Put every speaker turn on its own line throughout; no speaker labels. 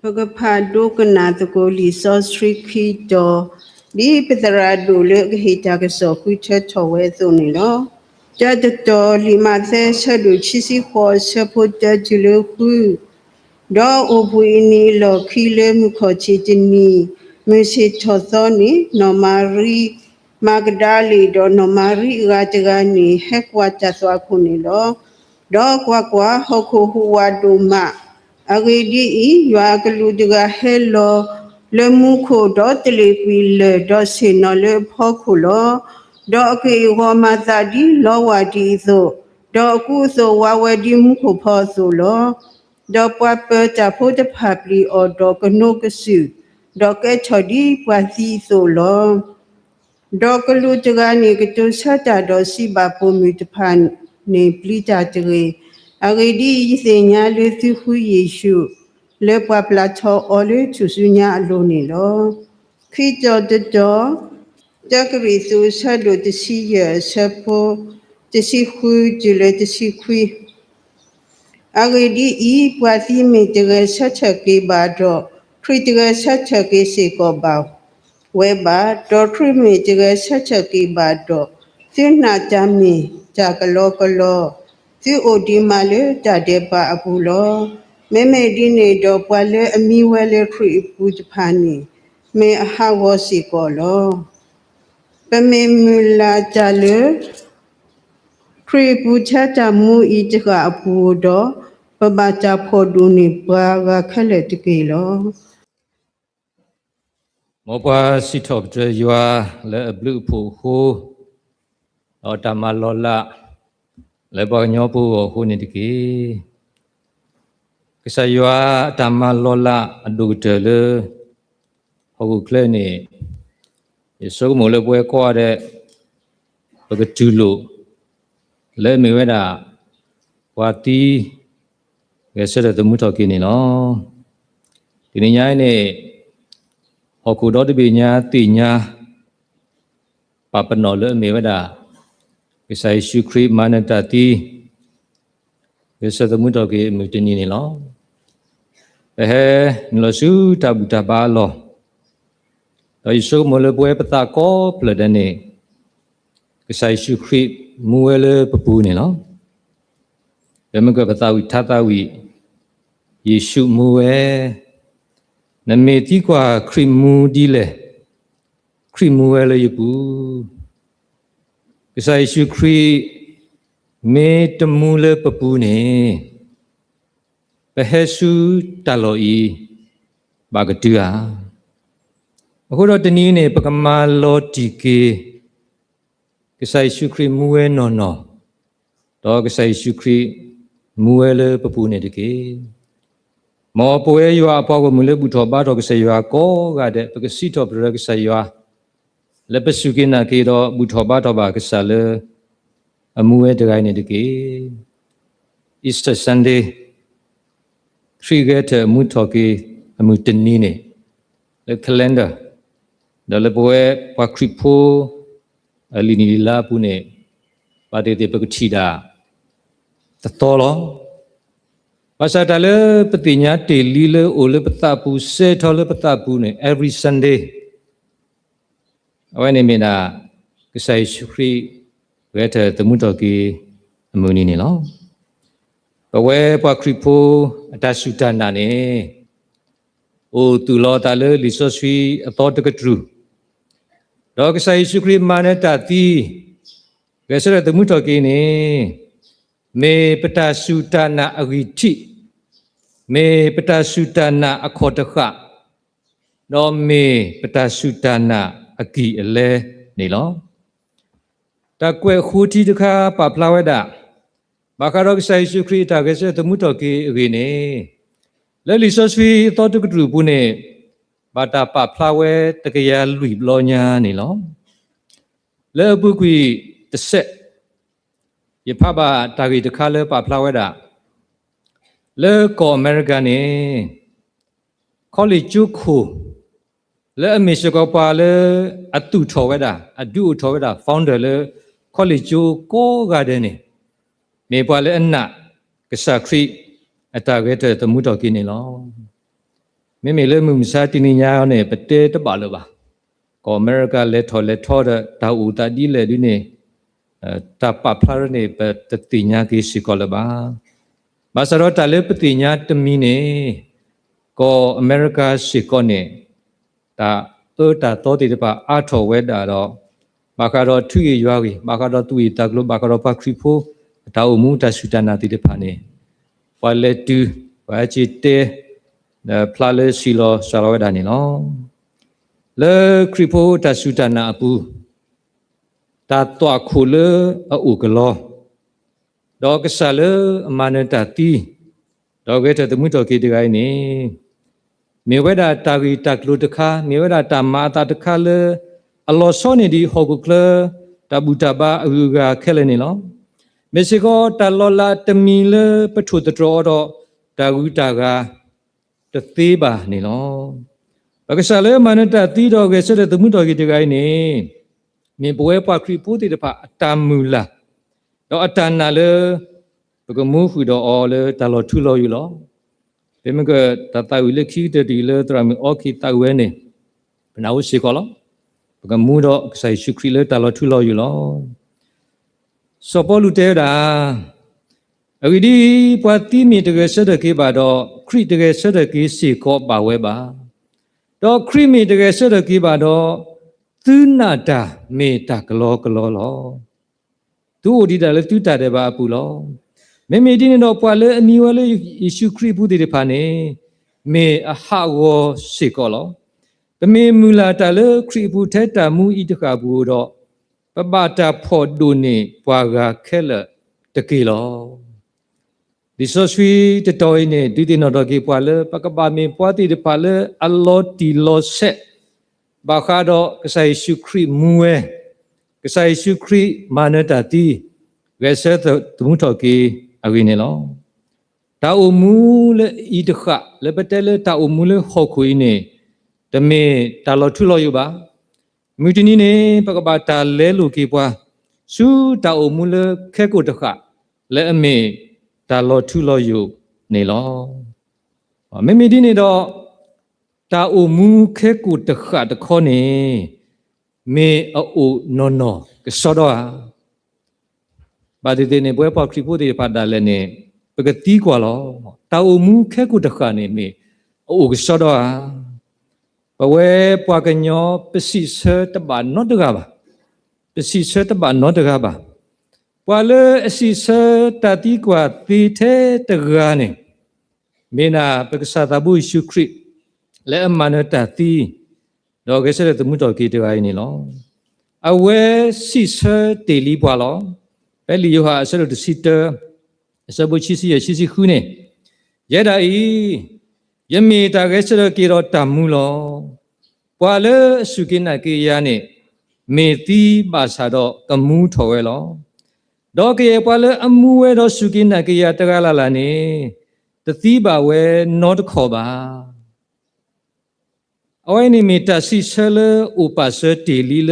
Pagapado to go liso street kito di petarado le hita ka so kucha chowe zonilo jadato limase sadu chisi ko sapota jilo ku do obuini lo kile mukhochi tini mesi thosoni nomari magdali do nomari gajagani hekwa taswa kunilo do kwa hoko huwa duma agedi ywa kaludiga hello le mukho do telepi le do sino le phokhulo do ke gomata di lo wadi so do ku so wawadi mukho pho so lo do papa ta phota phapli o do kano kasu do ke chodi pasi so lo do kaludiga ni ketu sata do si ba po mi tphan ne plita tere agedi yisenya le si hu yeshu le papla cho ole chusunya alone lo khito do jakri su sadu tsi ye sapo tsi hu jule tsi khui agedi I pasi me tere sacha ke ba do kritige sacha ke se ko ba we ba do kri me tere sacha ke ba do sinna jami jakalo kalo si odi male jade pa apulo meme dine do pale amiwele kri pujphani me hawo si kolo peme mula jale kri pujata mu ijga apu do babacha phodu ni ba khale tikelo
Mopa sitop je yua le blue pu hu o tamalola le ba nyopu hu ni tiki kisa yua tamalola adu te le ho kle ni yeso mo le bwe ko de ba ke tu lo le me we da wa ti ge se de mu to ki ni no ti ni nyai ni Hoku do de binya tinya papano le mewada kisai shukri manatati kisa the muto ke mutini ni lo nlo su tabuta ba lo do isu mo le bwe pata ko pledane kisai shukri muele papu ni lo bemga pata wi thata wi yeshu muwe name ti kwa krimu dile krimu wele yupu kisa isu kri me temule papu ne pehesu taloi bagatua akuro tani ne pakama lo tike kisa isu kri muwe no do kisa isu kri muwele papu ne tike Mo poe yua apa ko mule buto ba do kse yua ko ga de pe si to pre kse yua le pe su ki na ki do buto ba do ba ksa le amu e de gai ne de ki Easter Sunday trigger te mu to ki amu tini ne le calendar da le poe pa kripo ali ni la pu ne pa de pe chi da ta to lo Pasal petinya daily le oleh petapu setole petapu ne every Sunday. Awan ini mina kisah syukri weta temu toki amuni ni lo. Bawa pak kripo atas sudan nane. O tu lo tale lisoswi atau dekatru. Do kisah syukri mana tadi. Kisah temu toki ni me peta sudana agiti. Me peta sudana akhodakha no me peta sudana agi ele ni lo တာကွယ်ခူတီတခါပပလာဝဲတာဘာခါရောဆိုင်ရှုခရီတာကဲစတမှုတော်ကေအဝေနေလဲလီဆော့ဆွီတော်တကတူဘူးနေဘာတာပပလာဝဲတကရလူဘလောညာနေလောလဲပုကွီတစ်ဆက်ယဖဘာတာဂီတခါလဲပပလာဝဲတာလဲကောအမေရိကန်နေခေါလီကျူခုလဲအမေစကောပါလဲအတူထော်ဝဲတာအတူထော်ဝဲတာဖောင်းတယ်လဲခေါလီကျူကိုဂါဒန်နေမေပွာလဲအနကစားခရီအတာကဲတဲ့တမှုတော်ကိနေလောမေလဲမှုမစားတင်ညာနေပတဲတပါလို့ပါကောအမေရိကလဲထော်တဲ့တာဦးတာဒီလဲဒီနေတာပပလာရနေပတတိညာကိစီကောလပါဘာစရောတလဲပတိညာတမီနေကောအမေရိကစီကောနေတာတာတော်တိတပါအာထော်ဝဲတာတော့ဘာကတော့ထွေရွာကြီးဘာကတော့သူ့တကလို့ဘာကတော့ပါခရီဖိုတာအမှုတဆူတနာတိတဖာနေဝါလက်တူဝါချီတဲဖလာလေစီလောဆာဝဲတာနေနော်လေခရီဖိုတဆူတနာအပူတာတော့ခုလေအုကလောတော့ကစားလေအမနတတီတော့ကဲတဲ့မှုတော်ကိတကိုင်းနေမေဝဒတာဂီတကလုတခါမေဝဒတာမာတာတခါလေအလောစောနေဒီဟောကုကလတဘူတဘာအူဂါခဲလေနေလောမေစီကိုတလောလာတမီလေပထုတတော်တော့တာဂူတာကတသေးပါနေလောဘကစားလေမနတတီတော့ကဲဆက်တဲ့မှုတော်ကိတကိုင်းနေမေပွဲပခရီပူတိတဖအတမူလာတော့အတနာလေဘကမူဖူတော့အော်လေတလောထူလောယူလောဘယ်မကတတဝီလက်ခီတတီလေတရမီအော်ခီတဝဲနေဘနာဝစီကောလောဘကမူတော့ဆိုင်ရှုခရီလေတလောထူလောယူလောစောပေါ်လူတဲတာအဝီဒီပွားတိမီတကယ်ဆက်တဲ့ကေပါတော့ခရီတကယ်ဆက်တဲ့ကေစီကောပါဝဲပါတော့ခရီမီတကယ်ဆက်တဲ့ကေပါတော့သူနာတာမေတာကလောလောသူ့ဒီတာလေသူတာတယ်ပါအပူလောမေဒီနေတော့ပွာလေအမီဝလေယေရှုခရစ်ဘူးတေဖာနေမေအဟာဝစေကောလောတမေမူလာတာလေခရစ်ဘူးထဲတာမူဤတကဘူးတော့ပပတာဖို့ဒုနေပွာကခဲလတကေလောဒီဆိုဆွီတတော်နေဒီတင်တော့ကေပွာလေပကပါမေပွာတိတဖာလေအလောတီလောဆက်ဘာခါတော့ကဆိုင်ရှုခရစ်မူဝဲကဆိုင်ရှုခရစ်မာနတာတီဝဲဆက်တမှုတော်ကေအဝိနေလောတာအမူလေဤတခလေပတဲလေတာအမူလေဟောခွေးနေတမေတာလောထုလောယူပါမြူတနီနေပကပါတာလဲလူကေပွားစုတာအမူလေခဲကိုတခလဲအမေတာလောထုလောယူနေလောမေဒီနေတော့တာအမူခဲကိုတခတခေါနေမေအိုနော်ကစောတော့ဘာဒီနေပွဲပေါခရီပိုဒီပါဒါလည်းနေပကတိကွာလောတာအမူခဲကိုတခနေမေအိုကစောတော့ဘဝဲပွားကညောပစီဆတဘာနော့တကပါပစီဆတဘာနော့တကပါပွာလေအစီဆတတိကွာတိထဲတကနေမေနာပကစားတဘူရှုခရစ်လဲအမနတတိတော့ကဲဆက်တဲ့မှုတော်ကေတဝိုင်းနေလောအဝဲစီဆတေလီပွာလောပဲလီယိုဟာဆက်လို့တစီတအစဘချီစီရရှိစီခုနေရဲတာဤယမေတာကဲဆက်လို့ကေတော့တမှုလောပွာလေစုကိနာကေယာနေမေတိပါစာတော့ကမှုထော်ဝဲလောတော့ကေပွာလေအမှုဝဲတော့စုကိနာကေယာတကလာလာနေတတိပါဝဲနော့တခေါ်ပါအဝိနိမီတစီဆလဥပစတီလီလ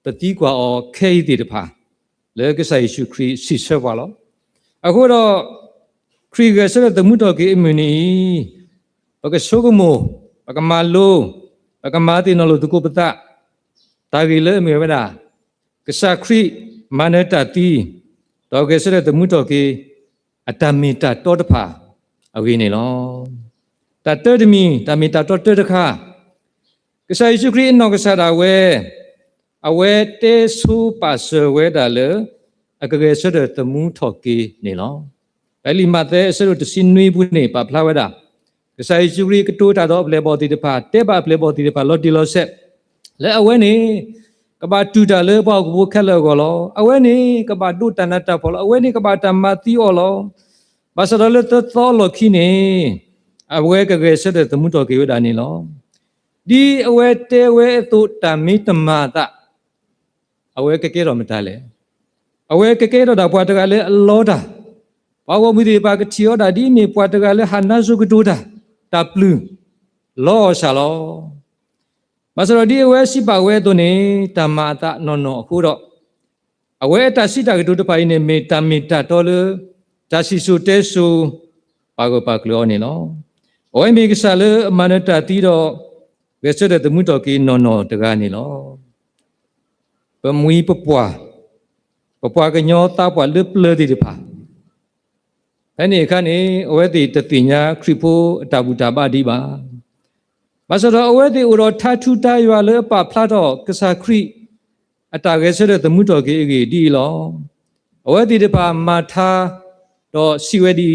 ပတိကွာအောခဲဒီတဖာလေကဆိုင်ရှုခရီစီဆဝါလောအခုတော့ခရီကဆရတမှုတော်ကေအမနီပကဆုကမောပကမာလိုပကမာတိနော်လို့တကုပတတာဂီလေမေဝဒကဆာခရီမနတတီတော်ကေဆရတမှုတော်ကေအတမီတတော်တဖာအဝိနေလောတတတမီတမီတတော်တခါကဆိုင်ရှုခရီနောကဆရာဝဲအဝဲတေဆူပါဆဝဲဒါလေအကကဲဆရတမှုထော်ကေနေလောဘယ်လီမတဲ့ဆရတစင်နွေဘူးနေပပလာဝဲဒါကဆိုင်ရှုခရီကတိုးတာတော့ပလေဘော်တီတဖာတဲပါပလေဘော်တီတဖာလော်တီလော်ဆက်လဲအဝဲနေက ba tu da le ba ko kha le ko lo awe ni ka ba tu tan ta pho lo awe ni ka ba ta ma ti o lo ba sa le to lo khi ni awe ka ge se de mu to ke da ni lo di awe te we tu ta mi ta ma ta awe ke ro ma ta le awe ke ro da pwa ta ga le lo da ba wo mi de ba ka ti o da di mi pwa ta ga le ha na su ka tu da ta plu lo sa lo ba sa di awe si ba we tu ni ta ma ta no no khu ro awe ta si ta ka tu ta pa ni me ta to le ta si su te su ba ko ba klo ni lo oe mi ka sa le ma na ta ti do we se de mu to ki no no ta ga ni lo pa mui pa pwa ka nyo ta pwa le ple di de pa ai ni kha ni oe ti ta ti nya khri pho ta bu ta ba di ba ba sa do oe ti u ro tha thu ta ywa le pa phla do ka sa khri ata ge se de mu to ki gi di lo oe ti de pa ma tha do si we di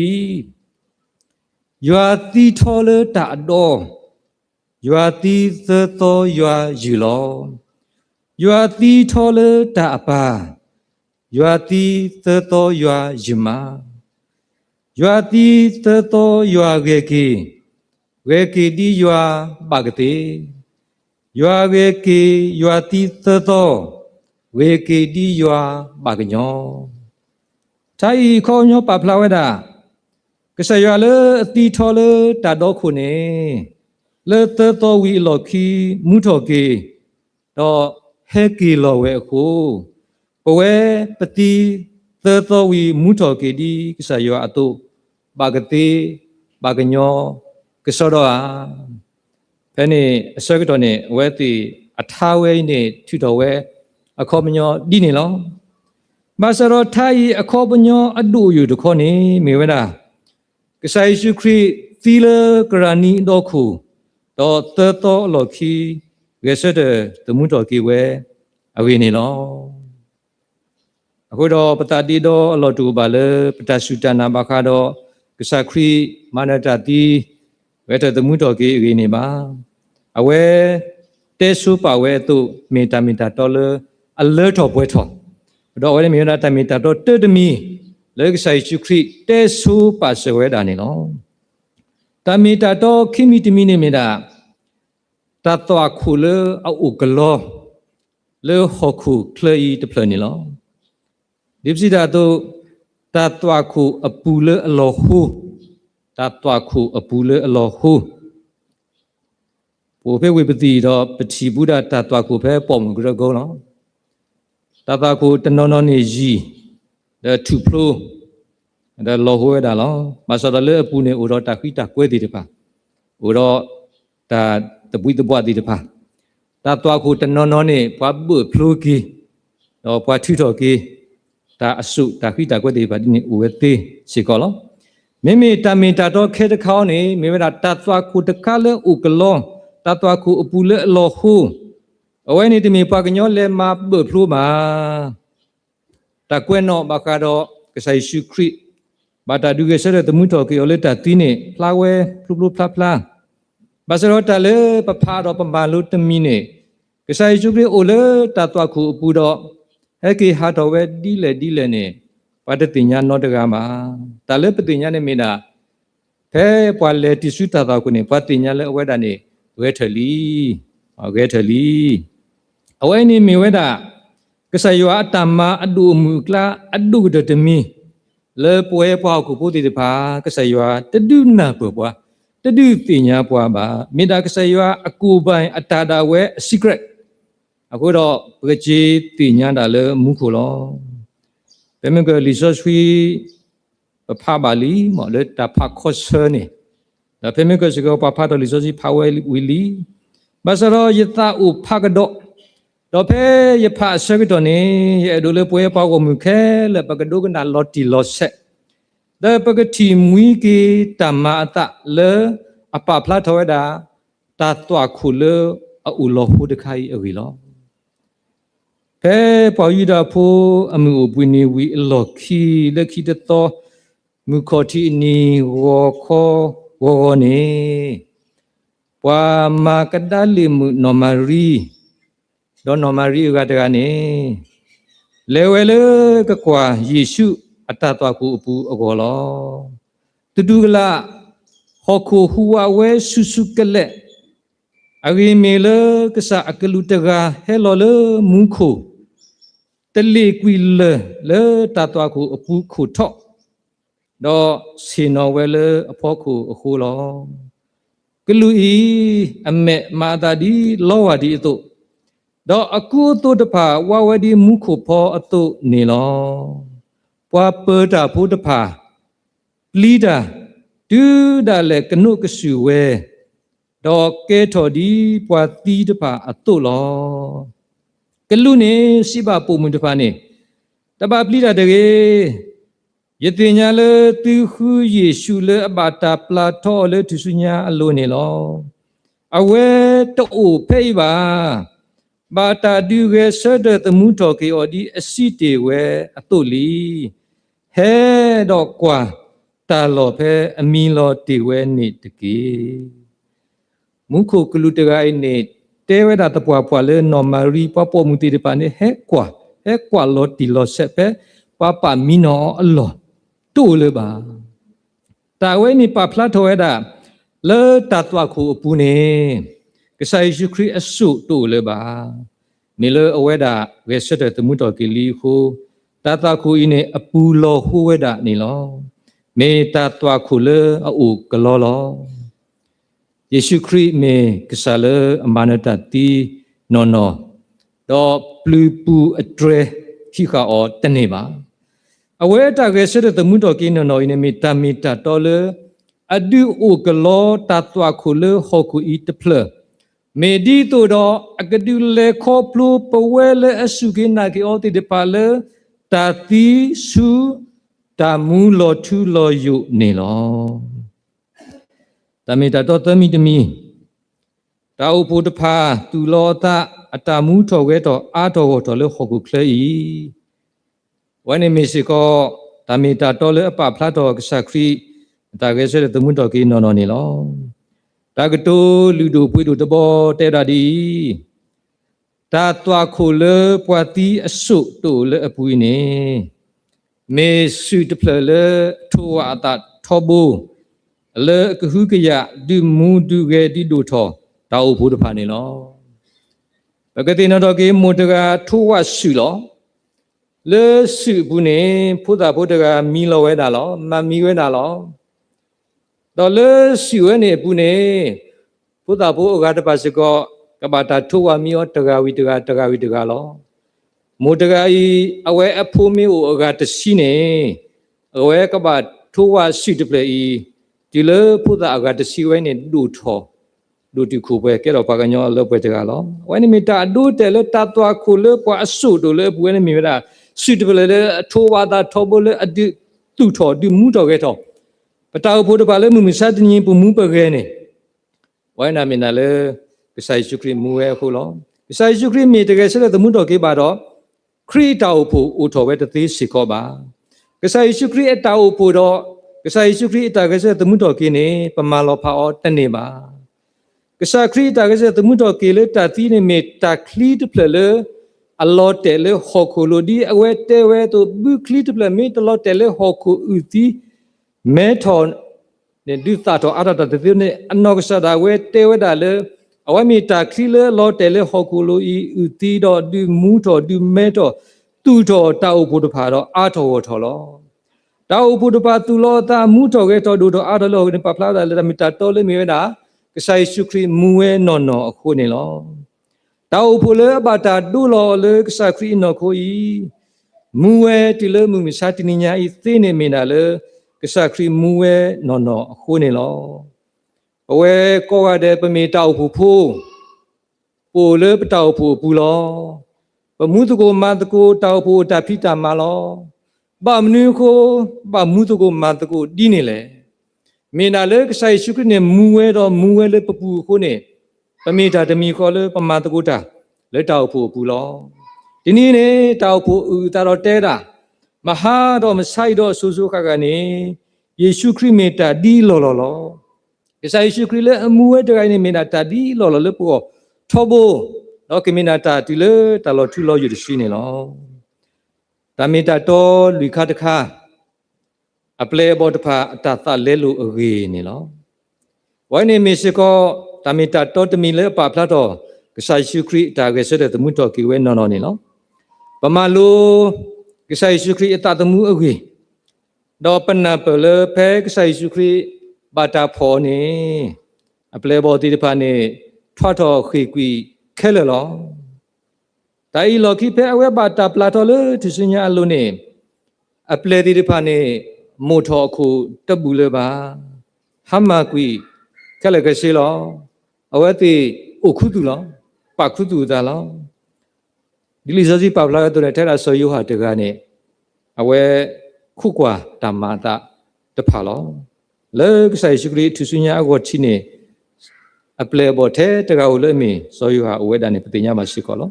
ywa ti tho le ta do ywa ti the to ywa yu lo ywa ti tho le ta pa ywa ti the to ywa yu ma ywa ti the to ywa ge ki di ywa ba ge te ywa ge ki ywa ti the to we ki di ywa ba ge nyo thai kho nyo pa phla we da ka sa ywa le ti tho le ta do khu ne le te to wi lo khi mu tho ke do he ki lo we khu po we pati te to wi mu tho ke di ka sa ywa atu ba ga te ba ga nyo ka so do a phe ni a so ka do ne we ti a tha we ni thu do we a kho ma nyo di ni lo ba sa ro thai a kho ba nyo a du yu de kho ni me we da ka sa Yesu Kri ti le ka ra ni do khu do te to lo khi ge se de mu to ki we a we ni lo a ko do pa ta ti do a lo tu ba le pa ta su ta na ba kha do ka sa Kri ma na ta ti we de mu to ki we ni ba a we te su pa we tu me ta to le a le tho pwe tho do we me na ta me ta to te de mi le ka sa Yesu Kri te su pa se we da ni lo ta me ta to khi mi ti mi ni me da ta to khu le a u ka lo le ho khu khle yi te phlo ni lo di psi da to ta to khu a pu le a lo hu ta to khu a pu le a lo hu po phe we pati do pati buddha ta to khu phe pom gro go lo ta ta khu ta no no ni yi the to flow the lo ho da lo ma sa da le a pu ne u ro ta khi ta kwe ti de pa u ro ta the bui the bwa di de pa ta to khu ta no no ni pwa bu flow ki do pwa thu tho ki ta asu ta khi ta kwe ti pa ni u we te si ko lo me me ta to khe de khaw ni me me da ta to khu ta kha le u ka lo ta to khu u pu le lo hu awe ni ti me pwa ka nyo le ma bu flow ma ta kwe no ba ka do ka sai Yesu Kri ba ta du ge se de mu tho ki o le ta ti ni phla we phlu phla ba sa ro ta le pa pha do pa ma lu ta mi ni ka sai Yesu Kri o le ta to khu pu do he ki ha do we di le ni pa de ti nya no ta ga ma ta le pa ti nya ne me na phe pwa le ti su ta ku ni pa ti nya le awe da ni we thali ge thali awe ni me we da ka sa yo a ta ma adu mu kla adu de te mi le pwe pwa ku pu ti de pa ka sa yo ta du na pwa ta du ti nya pwa ba me da ka sa yo a ku bai a ta da we secret အခုတော့ပကကြီးတင်ညာတာလေမူခုလောဘယ်မှာကလီဆော့ဆွီဖာပါလီမော်လေတာဖာခော့ဆာနေဒါဘယ်မှာကစကောပဖာတော်လီဆော့စီဖာဝဲဝီလီဘာစရောယတာဥဖာကတော့တော့ဖဲယဖာဆကတော့နေရဲ့ဒိုလေပွဲပေါကိုမူခဲလေပကဒုကနာလော်တီလော့ဆက်ဒါပကတိမွီကီတမတာလေအပဖလာထောဒါတာတွာခုလေအူလောဟုဒခိုင်အဝီလောဖဲပေါ်ယူတာဖိုးအမှုပွေနေဝီအလော်ခီလက်ခီတတော်မူခေါ်တီနီဝခောဝနေပွာမာကဒလီမူနော်မာရီ တော့နော်မာရီကတကနေလေဝဲလေကကွာယေရှုအတတော်ကိုအပူအကောလောတူကလာဟောခုဟူဝဝဲဆုစုကလက်အဂိမေလကစားအကလူတကဟဲလောလေမူခိုတလေကွီလေတတော်ကိုအပူခုထော့တော့စီနော်ဝဲလေအဖို့ခုအခုလောကလူဤအမေမာတာဒီလောဝဒီအတုတော့အခုတုတဖာဝဝဒီမူခုဖောအတုနေလောပွားပတာဖုတဖာလီဒါဒူဒါလေကနုကဆူဝဲတော့ကဲထော်ဒီပွားတီတဖာအတုလောကလူနေစိဘပုံမတဖာနေတပပလီဒါတကေယတိညာလေသူခုယေရှုလေအဘာတာပလာထောလေသူစုညာအလိုနေလောအဝဲတိုးဖေးပါဘာတာဒူရဲဆဒတမှုတော်ကေအော်ဒီအစီတေဝဲအတုလီဟဲတော့ကွာတာလောဖဲအမီလောတေဝဲနေတကေမုခုကလူတကိုင်းနေတဲဝဲတာတပွားပွားလေနော်မာရီပပမှုတေတပါနေဟဲကွာလောတီလောဆက်ဖဲပပမီနောအလောတူလေပါတာဝဲနေပဖလာထောဝဲတာလေတတ်ဝခုအပူနေကစားယေရှုခရစ်အဆုတူလေပါနေလေအဝဲတာဝဲဆက်တဲ့တမှုတော်ကလေးခုတတ်ခုဤနေအပူလောဟိုဝဲတာနေလောမေတတ်ဝခုလေအုကလောလောယေရှုခရစ်မေကစားလေအမနတတီနော်တော့ပလူပူအဒရခိခါအောတနေပါအဝဲတာကဆရတမှုတော်ကင်းနော်နေမီတာတော်လေအဒူအိုကလောတတ်ဝခုလေဟောကူဤတဖလမေဒီတိုတော့အကဒူလေခေါပလူပဝဲလေအစုကိနာကေအောတိတပါလေတာတိစုတာမူလောထူလောယုနေလောတမေတာတော်တမီတမီတာဥပုတဖာသူလောတာအတာမူထော်ဝဲတော့အာတော်တော်လေဟောကူခလေဤဝနေမီစီကောတမေတာတော်လေအပဖလာတော်ကစခရီတာကဲဆဲတမှုတော်ကိနော်နေလောတာကတိုလူတို့ပွေတို့တဘောတဲတာဒီတာတွာခိုလေပွာတီအဆုတို့လေအပူနေမေစုတဖလေထိုအတာထောဘူလေကဟုကရဒီမူဒုကေဒီဒိုထောတာဥဘုဒ္ဓဖာနေလောပကတိနော်တော်ကိမုတကထိုဝဆုလောလေစုဘူးနေဖုဒ္ဓဘုဒ္ဓကမီလောဝဲတာလောမမီဝဲတာလောတော်လေစီဝဲနေပူနေဘုဒ္ဓဘုရားတပါစကောကဘာတာထိုဝမီယောတဂဝီတဂလောမုတဂဤအဝဲအဖိုးမေကိုအကတရှိနေအဝဲကဘာထိုဝရှိတပလေဤဒီလေဘုဒ္ဓအကတရှိဝဲနေဒုထောဒုတိခုပဲကဲတော့ပါကညောလောပဲတဂလောဝဲနေမီတာဒုတဲလေတတ်တော်ခုလေပွားအဆုတို့လေပွေးနေမီမတာရှိတပလေထိုဝတာထောဘလေအဒုတူထောဒီမူတော်ကဲထောပတာဖို့တပါလေမူမစတညင်ပမူပခဲနေဝိုင်းနာမင်နာလေကဆိုင်ရှုခရမူဝဲခုလောကဆိုင်ရှုခရမီတကယ်ဆက်တဲ့မှုတော်ကေပါတော့ခရီတောက်ဖို့ဥထော်ဝဲတသေးစီခောပါကဆိုင်ရှုခရအတောက်ဖို့တော့ကဆိုင်ရှုခရအတာကဆက်တဲ့မှုတော်ကေနေပမာလောဖာအောတနေပါကဆာခရတာကဆက်တဲ့မှုတော်ကေလေတတိနေမေတာခလီတဖလေအလောတဲလေဟောခိုလိုဒီအဝဲတဲဝဲတို့ဘူခလီတဖလေမေတလောတဲလေဟောခိုဥတီမဲထော်နေဒုသတော်အရတတေနေအနောကဆဒါဝဲတဲဝဲတာလေအဝမီတာခီလေလောတဲလေဟောကူလိုဤဥတီတော်ဒီမူတော်ဒီမဲတော်သူတော်တာဥပုဒ္ဓဖာတော်အာထောထော်လောတာဥပုဒ္ဓဖာသူလောတာမူတော်ကဲတော်ဒူတော်အာတော်လောနေပပလာတာလေမီတာတော်လေမီဝဲတာကဆိုင်ရှုခရီမူဝဲနော်အခုနေလောတာဥပုလေဘာတာဒူလောလေကဆိုင်ခရီနော်ခိုဤမူဝဲတီလေမူမီစာတိနိညာဤသိနေမီနာလေကစခရီမူဝဲနော်အခုနေလောအဝဲကောရတဲ့ပမေတောက်ဖို့ပိုလေပတောက်ဖို့ဘူးလောပမှုတကိုမတကိုတောက်ဖို့တဖိတာမလောဗမနုကိုဗမှုတကိုမတကိုဒီနေလေမေနာလေကဆိုင်ရှုခရနေမူဝဲတော့မူဝဲလေပပူခုနေပမေတာတမီခေါ်လေပမာတကိုတာလေတောက်ဖို့ဘူးလောဒီနေ့နေတောက်ဖို့တာတော့တဲတာမဟာတော့မဆိုင်တော့ဆူဆူခါကနေယေရှုခရစ်မေတ္တာဒီလောကစားယေရှုခရစ်လေအမှုဝဲတကိုင်းနေမေတ္တာဒီလောလေပေါ်ထောဘ လောကိမိနာတာတီလေတလောထူလောယူရှိနေလောတမီတာတော်လူခတ်တခါအပလေဘောတဖာအတသလဲလူအဂေနေလောဝိုင်းနေမီစကောတမီတာတော်တမီလေပါဖလာတော်ကဆိုင်ရှုခရီတာကေဆတဲ့တမှုတော်ကီဝဲနော်နော်နေလောပမာလူကဆိုင်ရှုခရီအတတမှုအဂေဒေါ်ပနာပလဖဲကဆိုင်ရှုခရီဘာတာဖောနေအပလေဘောတီတဖာနေထွတ်တော်ခေကွီခဲလလောတိုင်လော်ခိဖဲအဝဲဘာတာပလာတော်လေသူစညာအလုံးနေအပလေတီတဖာနေမို့ထောခုတပူလေပါဟမကွီခဲလကရှိလောအဝဲတီအခုတူလောပါခုတူတာလောဒီလီဇစီပပလာတော်တဲ့ထဲလာဆောယုဟာတကနေအဝဲခုကွာတမတာတဖာလောလေကဆိုင်ရှိကရီသူစညာအကောချင်းနေအပလေဘောထဲတကောလေမီဆောယုဟာအဝဲတန်နေပတိညာမရှိကောလော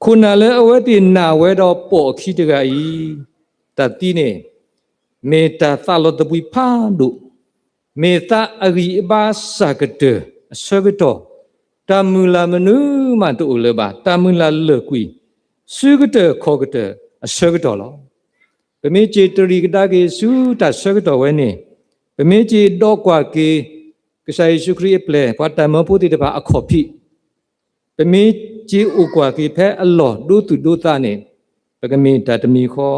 ခုနလေအဝဲတီနာဝဲတော့ပေါ်ခိတကဤတတိနေမေတ္တာသလောတပွိဖာဒုမေတ္တာအရိဘာစကတေအစကတောတမူလာမနုမတူလေပါတမူလာလေကွီစုကတေခောကတေအစကတောလောဗမေချေတရိကတာကေစုတစကတောဝဲနေဗမေချေတော့ကွာကေကဆိုင်ရှုခရီပလေပတ်တမပုတိတပါအခောဖိဗမေချေဥကွာကေဖဲအလောဒုတုဒုတာနေပကမေတတမီခော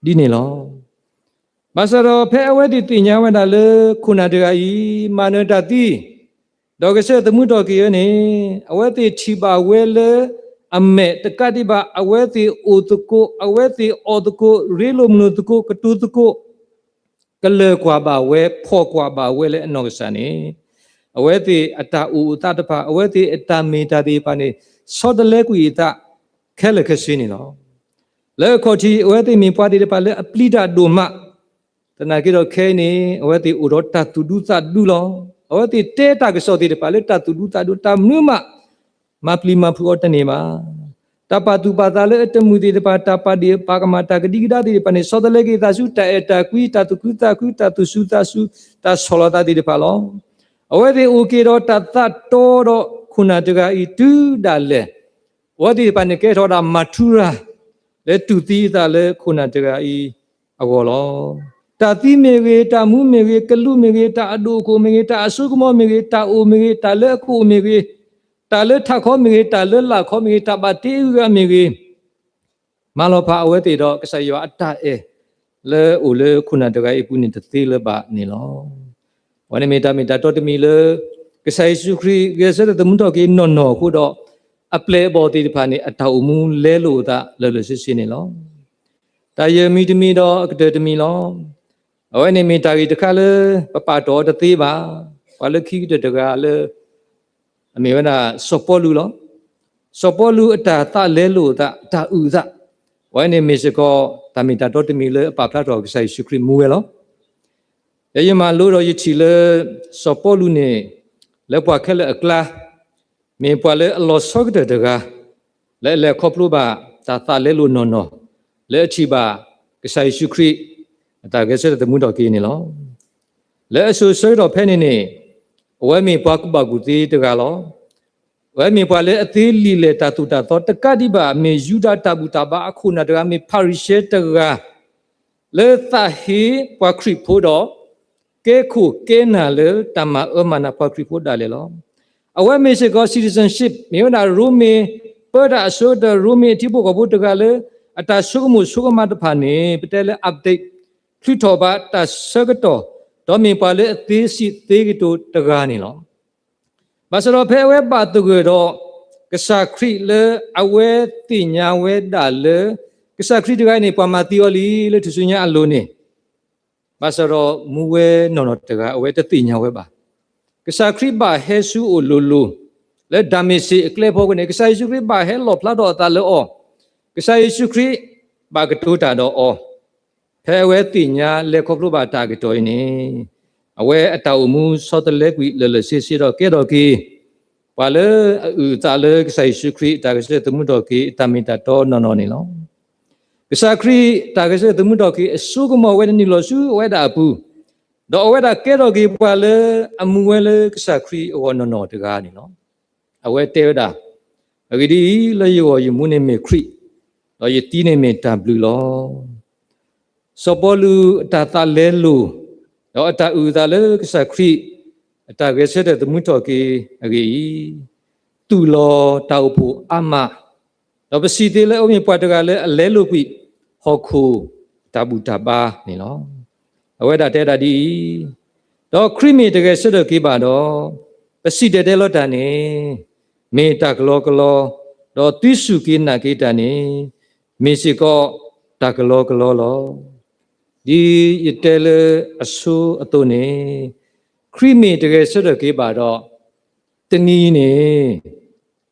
ဒီနေလောဘာစရောဖဲအဝဲတိတင်ညာဝဲတာလေခုနတကဤမာနတတိဒေါကဆေတမှုတော်ကီယနေအဝဲတိချီပါဝဲလေအမေတကတိပါအဝဲတိအိုတကိုအဝဲတိအောတကိုရေလိုမနုတကိုကတူတကိုကလေကွာပါဝဲဖော့ကွာပါဝဲလေအနောကစနေအဝဲတိအတာဥတတပါအဝဲတိအတာမေတာတိပါနေစောတလဲကွီတခဲလခစင်းနေလောလေခေါတီအဝဲတိမီပွားတိပါလေအပလိတာဒိုမတနာကိတော့ခဲနေအဝဲတိဥရောတတူဒုသဒုလောအဝဲတိတဲတာကစောတိပါလေတတူဒုသဒုတမနုမမပလီမဖူောတနေပါတပတူပါတာလေအတမှုတိတပါတပဒီပါကမတာကတိကတာတိပနေစောတလေကိတာစုတဲတာကွီတတူကုတာကုတတူစုတာစုတဆောလတာတိတပါလောအဝဲတိโอเคတော့တသတောတော့ခုနတကဤတူဒါလေဝတိပနေကေထောတာမထူရာလေတူတိတာလေခုနတကဤအကောလောတာတိမေဝေတာမူမေဝေကလူမေဝေတာအဒုကိုမေဝေတာအစုကမောမေဝေတာအိုမေဝေတာလေအခုမေဝေတာလေထခောမေဝေတာလေလာခောမေဝေတာပါတိဥရမေဝေမလောဖာအဝဲတေတော့ကဆယောအတအေလေအိုလေခုနတကဤပုနိတတိလေပါနေလောဝနမေတာမေတာတော်တမီလေကဆိုင်စုခရီကေဆတဲ့တမှုတော်ကေနော်နော်ခုတော့အပလေဘောတိဖာနေအထောက်မူလဲလို့တာလဲလို့စစ်စစ်နေလောတာယမီတမီတော့အကတတမီလောအဝဲနေမီတာကြီးတခါလေပပတော်တသေးပါဘာလခိတတကလေအမေဝနာစောပေါ်လူလောစောပေါ်လူအတာတလဲလို့တာတာဥသဝဲနေမီစကောတာမီတာတော်တမီလေအပဖလာတော်ကဆိုင်ရှုခရီမူဝဲလောယမလို့တော့ယချီလေစောပေါ်လူနေလေပွားခဲလေအကလာမေပွားလေအလောဆော့တဲ့တကလဲလဲခေါပလူပါတာလဲလို့နော်နော်လဲအချီပါကဆိုင်ရှုခရီအတာကဲဆက်တဲ့မှုတော်ကင်းနေလောလဲအဆူဆွေတော်ဖဲနေနေဝဲမီပွားကုပါကူတီတကလောဝဲမီပွားလေအသေးလီလေတာတူတာတော့တကတိပါမေယူဒတာဘူတာပါအခုနာတကမေပါရီရှေတကလေသဟီပွားခရီဖို့တော့ကဲခုကဲနာလေတမအမနာပွားခရီဖို့ဒါလေလောအဝဲမေစကော citizenship မြေနာရူမီပေါ်တာအစိုးရရူမီတိဖို့ကဘုတကလေအတာဆုကမှုဆုကမတဖာနေပတဲလေ update ခရစ်တော်ဘာတဆကတော်ဒေါမီပါလေအသေးစီသေးကတိုတကားနေလောဘာစရောဖဲဝဲပါတုကတော့ကဆာခရစ်လေအဝဲတင်ညာဝဲဒါလေကဆာခရစ်တကနေပမာတီယိုလီလေသူစုညာအလုံးနေဘာစရောမူဝဲနော်နော်တကားအဝဲတတင်ညာဝဲပါကဆာခရစ်ပါဟဲဆူအိုလိုလိုလေဒါမီစီအကလေဖို့ကနေကဆာယေရှုခရစ်ပါဟဲလောဖလာတော့တာလောကဆာယေရှုခရစ်ဘာကတိုတာတော့ဖဲဝဲတင်ညာလေခေါပလိုပါတာကတော်နေအဝဲအတောက်မှုစောတလဲကွီလလစီစီတော့ကဲတော့ကီပါလေဥတာလေကဆိုင်ရှုခရီတာကစတမှုတော့ကီတမီတာတော့နော်နော်နေလောကဆာခရီတာကစတမှုတော့ကီအစုကမဝဲနေလို့စုဝဲတာဘူးတော့ဝဲတာကဲတော့ကီပါလေအမှုဝဲလေကဆာခရီအော်နော်နော်တကားနေလောအဝဲတဲတာ Agadi la yo yu mune me kri lo ye ti ne me w lo sopolu ta le lu lo ta u ta le sa kri ta ge se de mu to ki agi tu lo ta pu ama lo ba si te le o mi pa ta ga le lu pi ho khu ta bu ta ba ni lo awe da te da di do kri me de ge se de ki ba do ba si de lo ta ni me ta klo do tu su ki na ki ta ni me si ko ta klo lo di yete le asu ato ni kri me de ge se de ki ba do te ni ni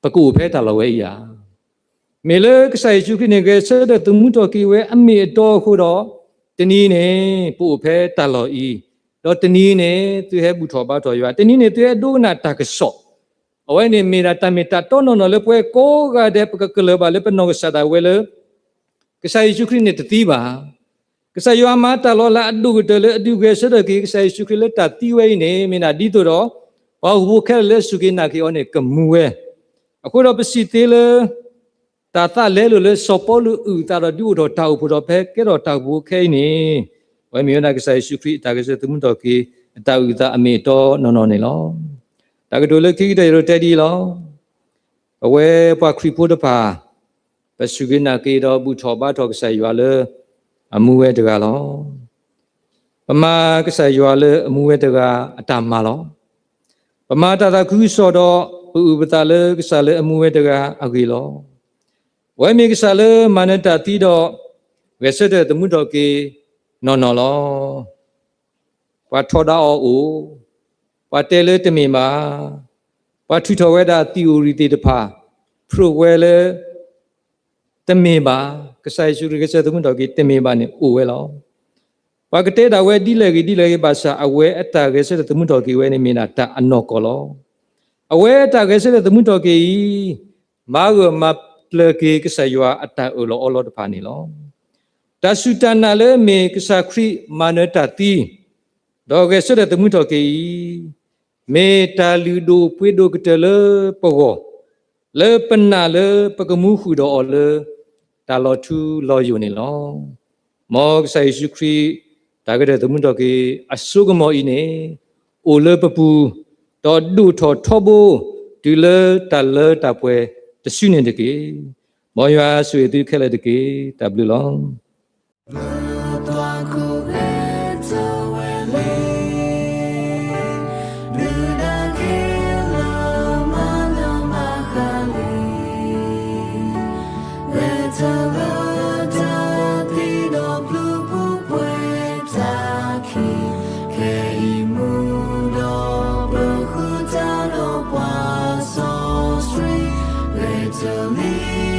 pa ku phe ta lo we ya me le ka sai chu ki ne ge se de tu mu to ki we a me do khu do te ni ni pu phe ta lo i do te ni ni tu he bu tho ba tho ya te ni ni tu he do na ta ka so awe ni me ra ta me ta to no le pwe ko ga de pa ka le ba le pa no sa da we le ka sai chu ki ne te ti ba ka sai yo ma ta lo la adu de le adu ge se de ki ka sai chu ki le ta ti we ni me na di to do ba bu khe le su ki na ki o ne ka mu weအခုတော့ပစီသေးလေတာတာလဲလို့လဲစောပေါ်လူဥတာတော့ဒီတော့တောက်ဖို့တော့ဖဲကဲတော့တောက်ဖို့ခဲနေဝဲမြေနာကဆိုင်ရှုခရီတာကစသမတော်ကီတောက်ဥတာအမေတော်နော်နေလောတာကတို့လေခိတဲ့ရတဲ့ဒီလောအဝဲပွားခရီဖို့တပါပစုကနာကေတော့ဘူးထောပါထောကဆိုင်ရွာလေအမှုဝဲတကလောပမာကဆိုင်ရွာလေအမှုဝဲတကအတမလောပမာတာတာခူးစောတော့ဥပတာလေကစားလေအမှုဝဲတကအဂီလောဝဲမြေကစားလေမနတတိတော့ဝဲစတဲ့တမှုတော်ကေနော်လောဝါထောဒါအိုဝါတဲလေတမီမာဝါထူထော်ဝဲတာ theory တေတဖာ pro ဝဲလေတမီမာကစားရှုရကစားတမှုတော်ကေတမီမာနေအိုဝဲလောဝါကတဲ့တာဝဲဒီလေပါစာအဝဲအတာကစားတမှုတော်ကေဝဲနေမနာတာအနော်ကောလောအဝဲတာကဲစတဲ့သမုတော်ကေမာဂမပလကေကဆယွာအတာအလောအလောတဖာနေလောတဆုတနာလေမေကဆခရီမာနတတိဒေါကဲစတဲ့သမုတော်ကေမေတာလူဒိုပွေဒိုကတလေပောလေပနာလေပကမှုခုတော်လေတာလောထူလောယုန်နေလောမောကဆယေရှုခရီတာကဲတဲ့သမုတော်ကေအဆုကမောဤနေအိုလေပပူတော့ဒုထောထောဘူဒီလေတလေတပွဲတဆုနေတကေမောရွာဆွေသူခဲလေတကေတဘလူလော
To me